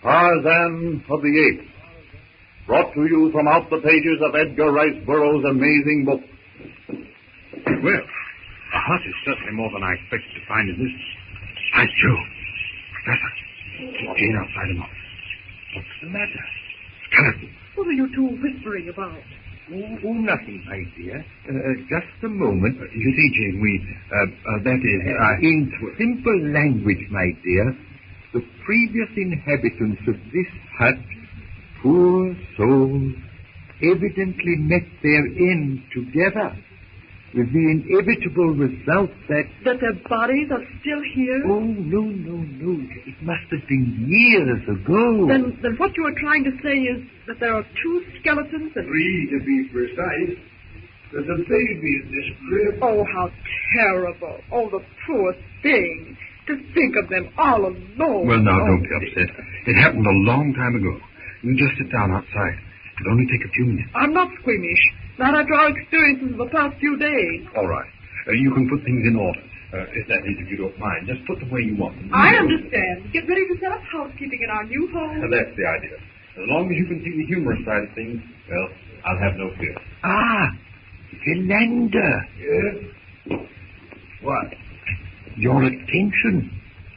Tarzan of the Apes, brought to you from out the pages of Edgar Rice Burroughs' amazing book. Well, a hut is certainly more than I expected to find in this. By Jove. Professor, keep Jane outside a moment. What's the matter? Skeleton. What are you two whispering about? Oh, nothing, my dear. Just a moment. You see, Jane, in simple language, my dear, the previous inhabitants of this hut, poor souls, evidently met their end together, with the inevitable result that their bodies are still here? Oh, no. It must have been years ago. Then what you are trying to say is that there are two skeletons and... 3, to be precise. There's a baby in this crib. Oh, how terrible. Oh, the poor thing. To think of them all alone. Well, now, don't be upset. It happened a long time ago. You just sit down outside. It'll only take a few minutes. I'm not squeamish. Not after our experiences of the past few days. All right. You can put things in order. If that is, if you don't mind. Just put them where you want them. I understand. Get ready to set up housekeeping in our new home. That's the idea. As long as you can see the humorous side of things, well, I'll have no fear. Philander. Yes? What? Your attention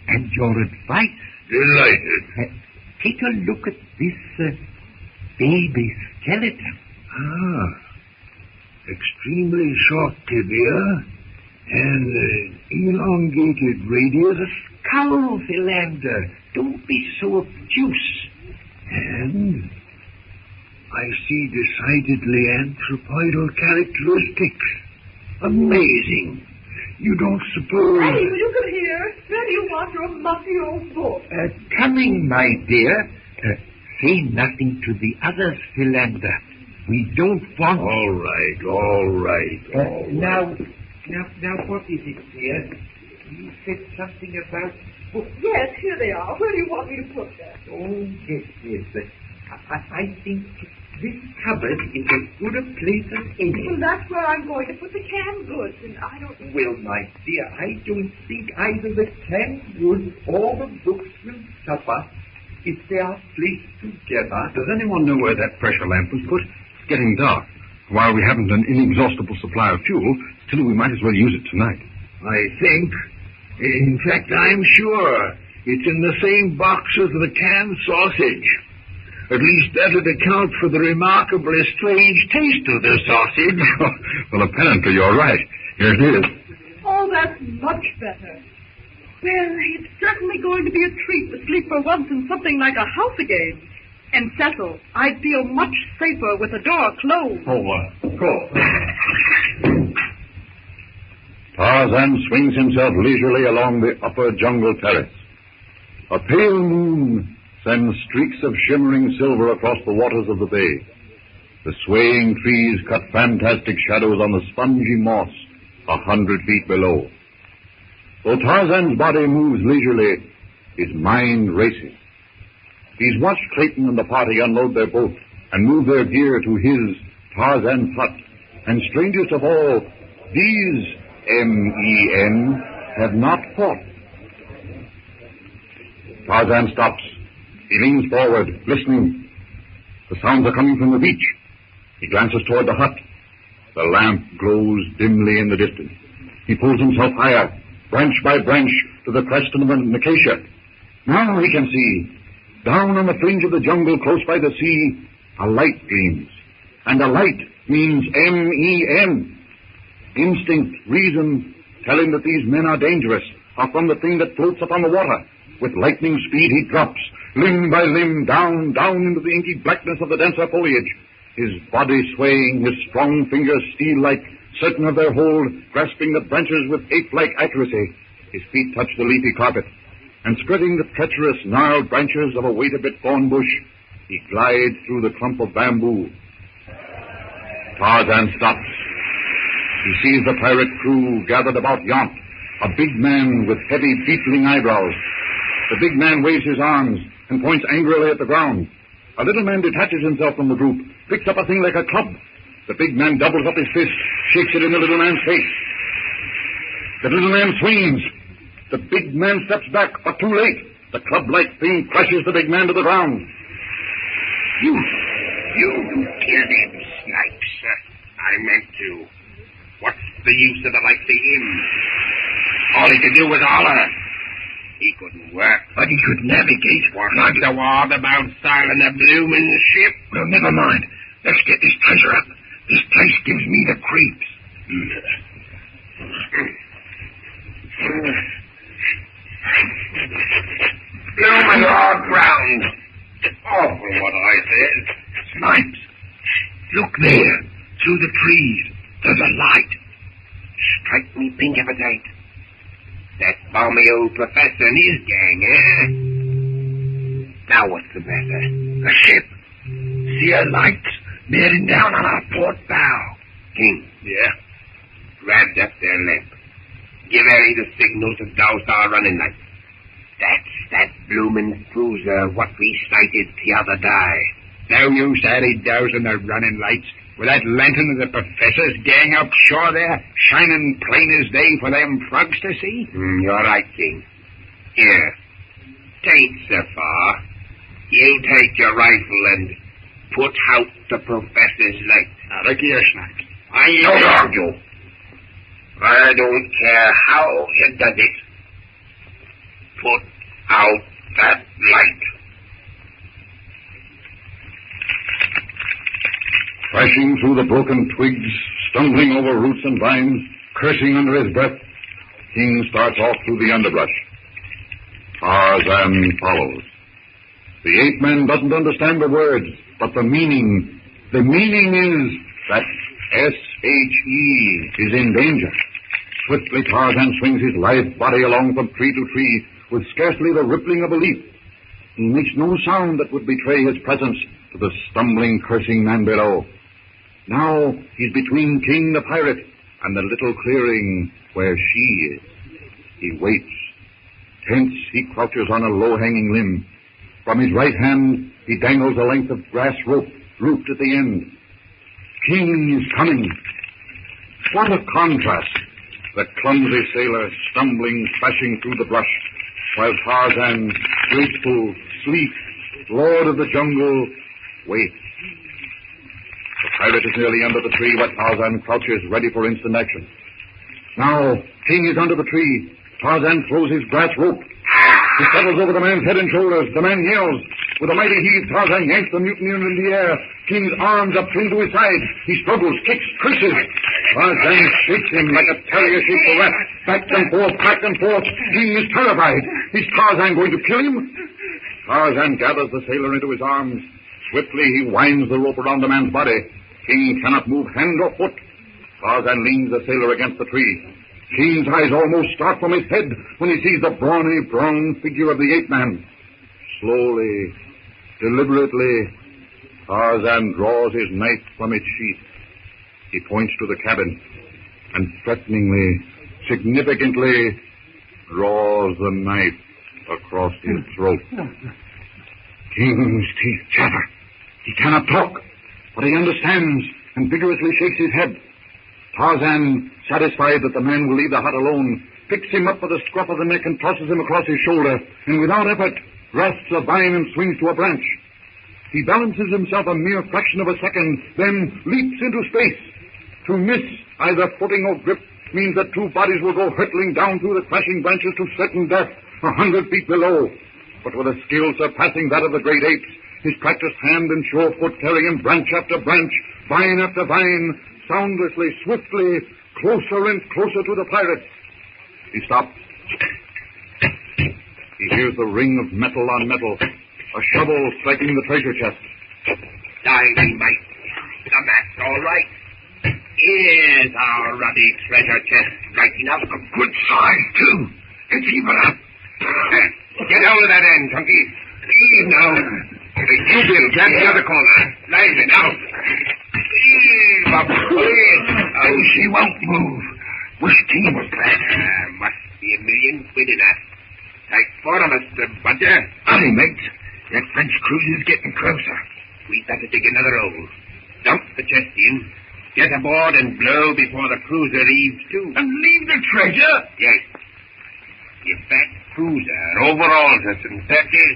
and your advice. Delighted. Take a look at this baby skeleton. Extremely short tibia and elongated radius. A skull, Philander. Don't be so obtuse. And I see decidedly anthropoidal characteristics. Amazing. You don't suppose... Hey, you can hear. Where do you want your muffy old book? Coming, my dear. Say nothing to the others, Philander. We don't want... All right. Now, what is it, dear? You said something about books. Yes, here they are. Where do you want me to put them? Oh, yes. But I think this cupboard is as good a place as any. Well, that's where I'm going to put the canned goods, and I don't... Well, my dear, I don't think either the canned goods or the books will suffer if they are placed together. Does anyone know where that pressure lamp was put? It's getting dark. While we haven't an inexhaustible supply of fuel, still we might as well use it tonight. I think. In fact, I'm sure it's in the same box as the canned sausage. At least that would account for the remarkably strange taste of the sausage. Well, apparently you're right. Here it is. Oh, that's much better. Well, it's certainly going to be a treat to sleep for once in something like a house again. And Cecil, I'd feel much safer with the door closed. Of course. Tarzan swings himself leisurely along the upper jungle terrace. A pale moon sends streaks of shimmering silver across the waters of the bay. The swaying trees cut fantastic shadows on the spongy moss 100 feet below. Though Tarzan's body moves leisurely, his mind races. He's watched Clayton and the party unload their boat and move their gear to his, Tarzan's hut. And strangest of all, these men have not fought. Tarzan stops. He leans forward, listening. The sounds are coming from the beach. He glances toward the hut. The lamp glows dimly in the distance. He pulls himself higher, branch by branch, to the crest of an acacia. Now he can see. Down on the fringe of the jungle, close by the sea, a light gleams. And a light means men. Instinct, reason, tell him that these men are dangerous, are from the thing that floats upon the water. With lightning speed he drops, limb by limb, down into the inky blackness of the denser foliage. His body swaying, his strong fingers steel-like, certain of their hold, grasping the branches with ape-like accuracy. His feet touch the leafy carpet, and spreading the treacherous, gnarled branches of a wait-a-bit thorn bush, he glides through the clump of bamboo. Tarzan stops. He sees the pirate crew gathered about Yount, a big man with heavy, beetling eyebrows. The big man waves his arms and points angrily at the ground. A little man detaches himself from the group, picks up a thing like a club. The big man doubles up his fist, shakes it in the little man's face. The little man swings. The big man steps back, but too late. The club-like thing crushes the big man to the ground. You killed him, Snipes. I meant to. What's the use of the likes of him? All he could do was holler. He couldn't work. But he could navigate. Not the war about styling a bloomin' ship. Well, never mind. Let's get this treasure up. This place gives me the creeps. Bloomin' all ground. Awful what I said. Snipes, look there, through the trees. There's a light. Strike me pink appetite. That balmy old professor and his gang, eh? Now what's the matter? A ship. See her lights bearing down on our port bow. King. Yeah? Grabbed up their lamp. Give Harry the signal to douse our running light. That's that bloomin' cruiser what we sighted the other day. No use, Harry, dousing the running lights. With that lantern of the professor's gang up shore there, shining plain as day for them frogs to see? You're right, King. Here. Tain't so far. You take your rifle and put out the professor's light. Now, look here, Snipes. I don't argue. I don't care how you done it. Put out that light. Crashing through the broken twigs, stumbling over roots and vines, cursing under his breath, King starts off through the underbrush. Tarzan follows. The ape-man doesn't understand the words, but the meaning is that S-H-E is in danger. Swiftly Tarzan swings his lithe body along from tree to tree with scarcely the rippling of a leaf. He makes no sound that would betray his presence to the stumbling, cursing man below. Now he's between King the pirate and the little clearing where she is. He waits. Tense, he crouches on a low-hanging limb. From his right hand, he dangles a length of grass rope, looped at the end. King is coming. What a contrast. The clumsy sailor stumbling, crashing through the brush, while Tarzan, graceful, sleek, lord of the jungle, waits. The pirate is nearly under the tree where Tarzan crouches, ready for instant action. Now, King is under the tree. Tarzan throws his grass rope. He settles over the man's head and shoulders. The man yells. With a mighty heave, Tarzan yanks the mutineer into the air. King's arms upswing to his side. He struggles, kicks, curses. Tarzan shakes him like a terrier shakes a rat. Back and forth, back and forth. King is terrified. Is Tarzan going to kill him? Tarzan gathers the sailor into his arms. Swiftly he winds the rope around the man's body. King cannot move hand or foot. Tarzan leans the sailor against the tree. King's eyes almost start from his head when he sees the brawny, brown figure of the ape-man. Slowly, deliberately, Tarzan draws his knife from its sheath. He points to the cabin and threateningly, significantly, draws the knife across his throat. King's teeth chatter. He cannot talk, but he understands and vigorously shakes his head. Tarzan, satisfied that the man will leave the hut alone, picks him up by the scruff of the neck and tosses him across his shoulder, and without effort, grasps a vine and swings to a branch. He balances himself a mere fraction of a second, then leaps into space. To miss either footing or grip means that two bodies will go hurtling down through the crashing branches to certain death 100 feet below. But with a skill surpassing that of the great apes, his practiced hand and sure foot carry him branch after branch, vine after vine, soundlessly, swiftly, closer and closer to the pirate. He stops. He hears the ring of metal on metal, a shovel striking the treasure chest. Diving, mate. The map's all right. Here's our ruddy treasure chest, right enough. A good size, too. It's even up. Get hold of that end, Chunky. Leave now. You, Bill, grab the other corner. Lively now. Leave up, please. Oh, she won't move. Wish King was back. Must be $1 million in that. Take 4 of us, Budger. Aye, mate. That French cruiser's getting closer. We'd better dig another hole. Dump the chest in. Get aboard and blow before the cruiser leaves, too. And leave the treasure? Yes. You bet. cruiser, overalls are synthetic,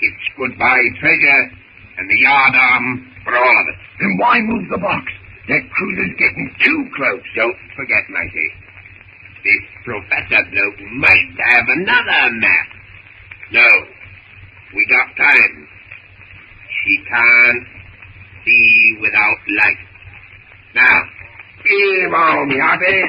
it's goodbye treasure, and the yardarm for all of it. Then why move the box? That cruiser's getting too close. Don't forget, matey. This professor bloke might have another map. No, we got time. She can't see without light. Now, give all me, Artie.